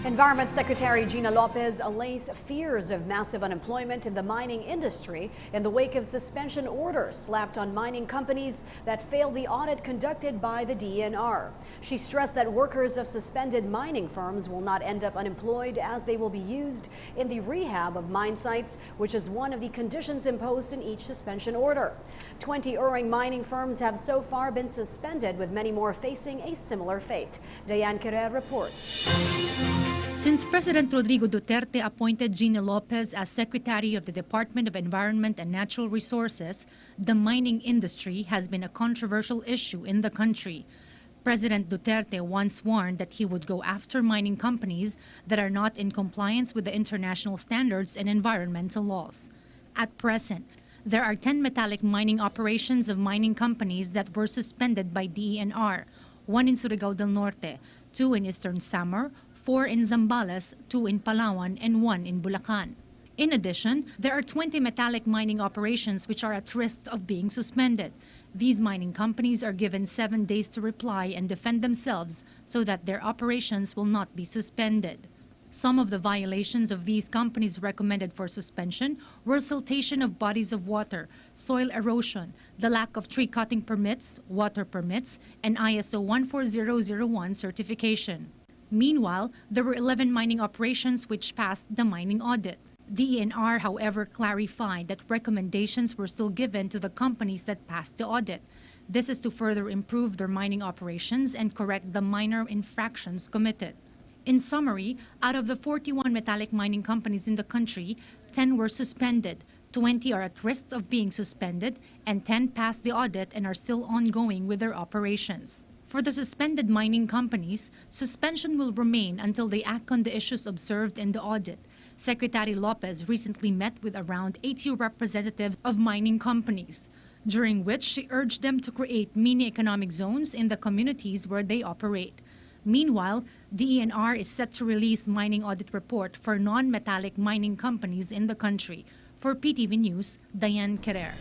Environment Secretary Gina Lopez allays fears of massive unemployment in the mining industry in the wake of suspension orders slapped on mining companies that failed the audit conducted by the DENR. She stressed that workers of suspended mining firms will not end up unemployed as they will be used in the rehab of mine sites, which is one of the conditions imposed in each suspension order. 20 mining firms have so far been suspended, with many more facing a similar fate. DENR reports. Since President Rodrigo Duterte appointed Gina Lopez as Secretary of the Department of Environment and Natural Resources, the mining industry has been a controversial issue in the country. President Duterte once warned that he would go after mining companies that are not in compliance with the international standards and environmental laws. At present, there are 10 metallic mining operations of mining companies that were suspended by DENR, 1 in Surigao del Norte, 2 in Eastern Samar, 4 in Zambales, 2 in Palawan, and 1 in Bulacan. In addition, there are 20 metallic mining operations which are at risk of being suspended. These mining companies are given 7 days to reply and defend themselves so that their operations will not be suspended. Some of the violations of these companies recommended for suspension were siltation of bodies of water, soil erosion, the lack of tree cutting permits, water permits, and ISO 14001 certification. Meanwhile, there were 11 mining operations which passed the mining audit. DENR, however, clarified that recommendations were still given to the companies that passed the audit. This is to further improve their mining operations and correct the minor infractions committed. In summary, out of the 41 metallic mining companies in the country, 10 were suspended, 20 are at risk of being suspended, and 10 passed the audit and are still ongoing with their operations. For the suspended mining companies, suspension will remain until they act on the issues observed in the audit. Secretary Lopez recently met with around 80 representatives of mining companies, during which she urged them to create mini economic zones in the communities where they operate. Meanwhile, DENR is set to release mining audit report for non-metallic mining companies in the country. For PTV News, Diane Carrer.